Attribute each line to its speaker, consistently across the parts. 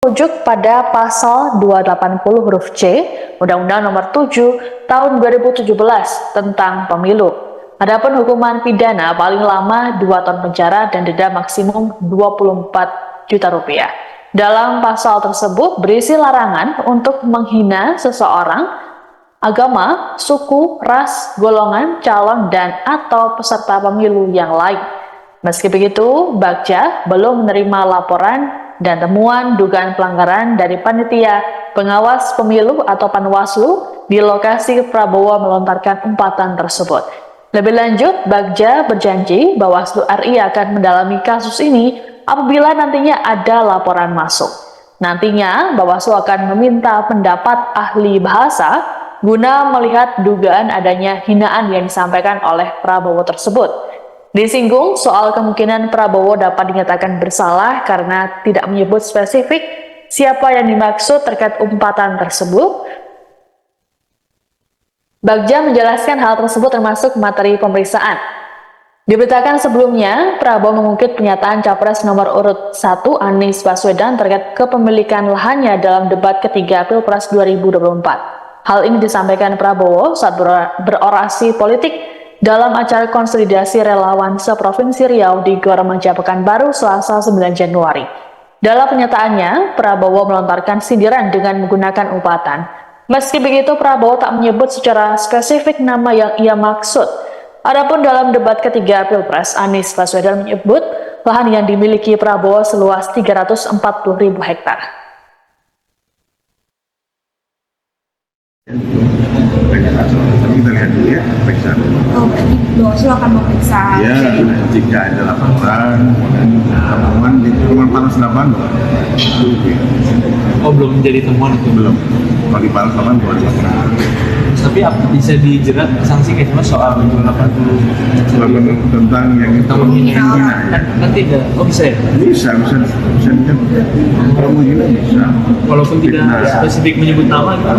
Speaker 1: merujuk pada pasal 280 huruf C Undang-Undang Nomor 7 Tahun 2017 tentang Pemilu. Adapun hukuman pidana paling lama 2 tahun penjara dan denda maksimum 24 juta rupiah. Dalam pasal tersebut berisi larangan untuk menghina seseorang, agama, suku, ras, golongan, calon, dan atau peserta pemilu yang lain. Meski begitu, Bagja belum menerima laporan dan temuan dugaan pelanggaran dari panitia pengawas pemilu atau Panwaslu di lokasi Prabowo melontarkan umpatan tersebut. Lebih lanjut, Bagja berjanji Bawaslu RI akan mendalami kasus ini apabila nantinya ada laporan masuk. Nantinya, Bawaslu akan meminta pendapat ahli bahasa guna melihat dugaan adanya hinaan yang disampaikan oleh Prabowo tersebut. Disinggung soal kemungkinan Prabowo dapat dinyatakan bersalah karena tidak menyebut spesifik siapa yang dimaksud terkait umpatan tersebut. Bagja menjelaskan hal tersebut termasuk materi pemeriksaan. Diberitakan sebelumnya, Prabowo mengungkit pernyataan Capres nomor urut 1 Anies Baswedan terkait kepemilikan lahannya dalam debat ketiga Pilpres 2024. Hal ini disampaikan Prabowo saat berorasi politik dalam acara konsolidasi relawan seprovinsi Riau di Gor Remaja Pekanbaru Selasa 9 Januari. Dalam pernyataannya, Prabowo melontarkan sindiran dengan menggunakan umpatan. Meski begitu, Prabowo tak menyebut secara spesifik nama yang ia maksud. Adapun dalam debat ketiga Pilpres, Anies Baswedan menyebut lahan yang dimiliki Prabowo seluas 340.000 hektar.
Speaker 2: Kita lihat dulu ya, periksa.
Speaker 3: Oh, berarti Bawaslu akan memeriksa.
Speaker 2: Ya, jika ada laporan, temuan di temuan panas 8.
Speaker 4: Oh, belum menjadi temuan itu?
Speaker 2: Belum. Kalau di panas 8 boleh laporan.
Speaker 4: Tapi bisa dijerat sanksi kayak cuma soal apa tuh?
Speaker 2: Tentang yang itu.
Speaker 4: Kan tidak. Oh, bisa ya?
Speaker 2: Bisa kan. Kalau menghina bisa.
Speaker 4: Walaupun tidak spesifik menyebut nama gitu.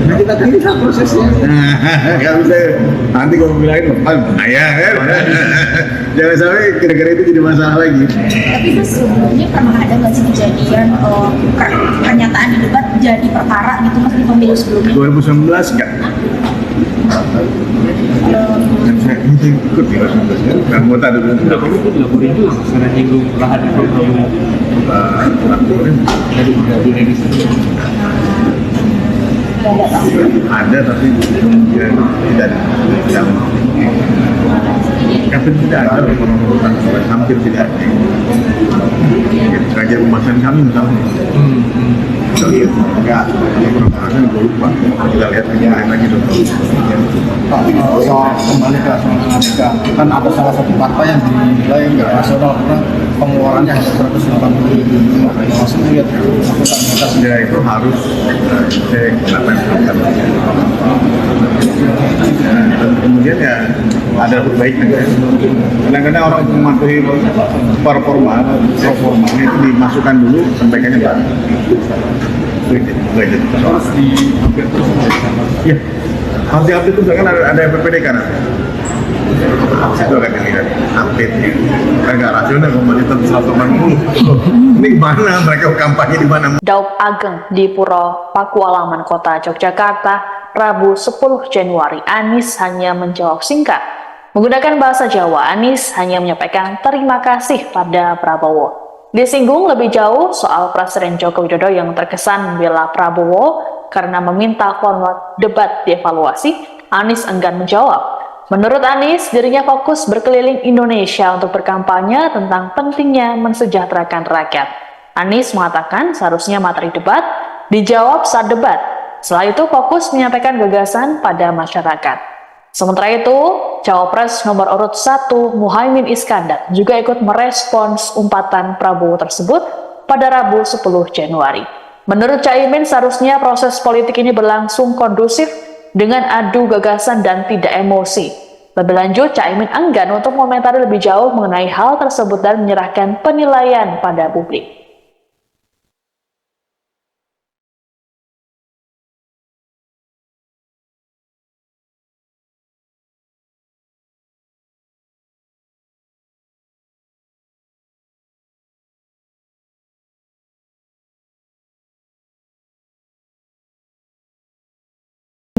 Speaker 2: Nah, kita kan bisa prosesnya. Nggak bisa. Nanti kalau bilangin bahaya kan. Jangan sampai kira-kira itu jadi masalah lagi.
Speaker 3: Tapi itu sebelumnya pernah ada nggak sih kejadian pernyataan di debat jadi perkara gitu mas di pemilu sebelumnya?
Speaker 2: 2019 enggak. Yang saya ikut di 2019 kan, anggota dulu.
Speaker 4: Enggak, kamu itu dilaporin juga karena nyinggung lahan di Prabowo.
Speaker 2: Laporin
Speaker 4: Dari dunia di sini.
Speaker 2: ada tapi kemudian tidak kami tidak ada pemerintahan hampir tidak ada. Kerja pembahasan kami misalnya. Kita lihat enggak pembahasan gue lupa. Kita lihat lagi dong.
Speaker 5: Soal kembali ke soal Amerika, kan ada salah satu partai yang dinilai nggak rasional karena pengeluarannya hanya 180 ribu. Langsung lihat
Speaker 2: Ya itu harus cek kenapa yang dilakukan. Dan kemudian ya ada perbaikan. Kadang-kadang orang mematuhi performa itu dimasukkan dulu perbaikannya baru. Itu
Speaker 5: harus di-update terus.
Speaker 2: ya harus diupdate terus kan ada PPD kan. Itu akan dilihat update-nya. Kan nggak rasional kalau tetap 180. Ini mana mereka kampanye di mana?
Speaker 1: Daup Ageng di Puro Pakualaman Kota Yogyakarta Rabu 10 Januari. Anies hanya menjawab singkat. Menggunakan bahasa Jawa, Anies hanya menyampaikan terima kasih pada Prabowo. Disinggung lebih jauh soal Presiden Joko Widodo yang terkesan membela Prabowo karena meminta format debat dievaluasi, Anies enggan menjawab. Menurut Anies, dirinya fokus berkeliling Indonesia untuk berkampanye tentang pentingnya mensejahterakan rakyat. Anies mengatakan seharusnya materi debat dijawab saat debat. Setelah itu fokus menyampaikan gagasan pada masyarakat. Sementara itu, Cawapres nomor urut 1 Muhaimin Iskandar juga ikut merespons umpatan Prabowo tersebut pada Rabu 10 Januari. Menurut Caimin, seharusnya proses politik ini berlangsung kondusif dengan adu gagasan dan tidak emosi. Lebih lanjut, Caimin enggan untuk mengomentari lebih jauh mengenai hal tersebut dan menyerahkan penilaian pada publik.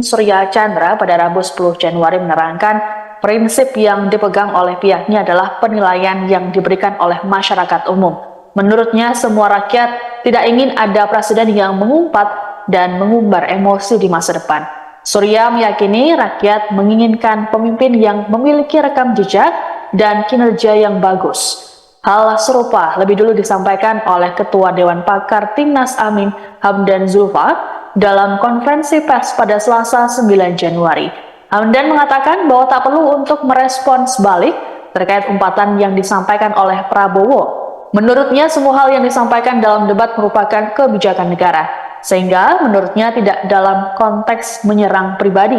Speaker 1: Surya Chandra pada Rabu 10 Januari menerangkan prinsip yang dipegang oleh pihaknya adalah penilaian yang diberikan oleh masyarakat umum. Menurutnya, semua rakyat tidak ingin ada presiden yang mengumpat dan mengumbar emosi di masa depan. Surya meyakini rakyat menginginkan pemimpin yang memiliki rekam jejak dan kinerja yang bagus. Hal serupa lebih dulu disampaikan oleh Ketua Dewan Pakar Timnas Amin Hamdan Zulfa dalam konferensi pers pada Selasa 9 Januari. Hamdan mengatakan bahwa tak perlu untuk merespons balik terkait umpatan yang disampaikan oleh Prabowo. Menurutnya, semua hal yang disampaikan dalam debat merupakan kebijakan negara, sehingga menurutnya tidak dalam konteks menyerang pribadi.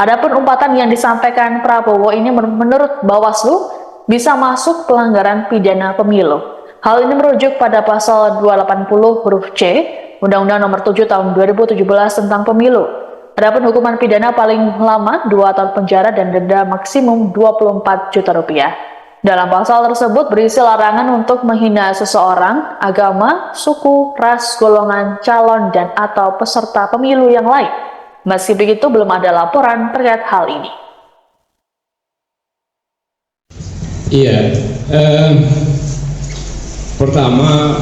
Speaker 1: Adapun umpatan yang disampaikan Prabowo ini menurut Bawaslu bisa masuk pelanggaran pidana pemilu. Hal ini merujuk pada pasal 280 huruf C Undang-Undang Nomor 7 Tahun 2017 tentang Pemilu. Adapun hukuman pidana paling lama 2 tahun penjara dan denda maksimum 24 juta rupiah. Dalam pasal tersebut berisi larangan untuk menghina seseorang, agama, suku, ras, golongan, calon, dan atau peserta pemilu yang lain. Meski begitu, belum ada laporan terkait hal ini.
Speaker 6: Iya, pertama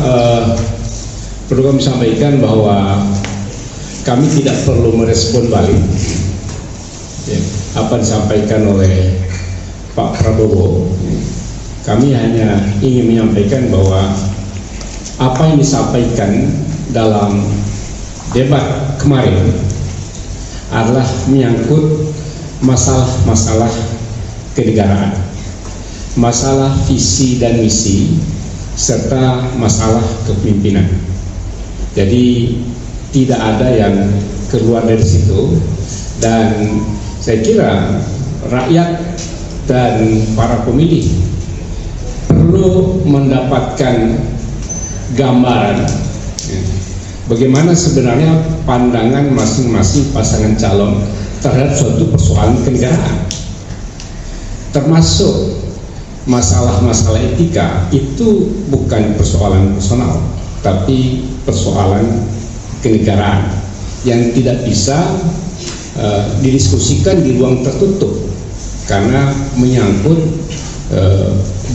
Speaker 6: perlu kami sampaikan bahwa kami tidak perlu merespon balik apa disampaikan oleh Pak Prabowo. Kami hanya ingin menyampaikan bahwa apa yang disampaikan dalam debat kemarin adalah menyangkut masalah-masalah kenegaraan, masalah visi dan misi, serta masalah kepemimpinan. Jadi tidak ada yang keluar dari situ, dan saya kira rakyat dan para pemilih perlu mendapatkan gambaran bagaimana sebenarnya pandangan masing-masing pasangan calon terhadap suatu persoalan kenegaraan, termasuk masalah-masalah etika. Itu bukan persoalan personal, tapi persoalan kenegaraan yang tidak bisa didiskusikan di ruang tertutup karena menyangkut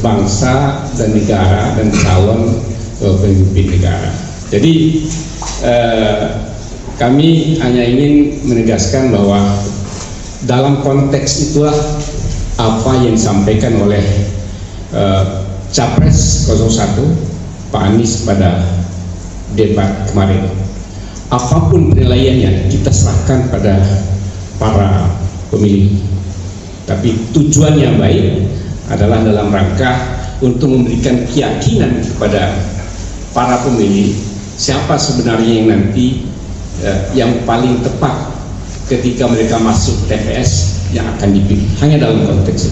Speaker 6: bangsa dan negara dan calon pemimpin negara. Jadi kami hanya ingin menegaskan bahwa dalam konteks itulah apa yang disampaikan oleh Capres 01 Pak Anies pada debat kemarin. Apapun penilaiannya kita serahkan pada para pemilih, tapi tujuan yang baik adalah dalam rangka untuk memberikan keyakinan kepada para pemilih siapa sebenarnya yang nanti yang paling tepat ketika mereka masuk TPS yang akan dipilih, hanya dalam konteks itu.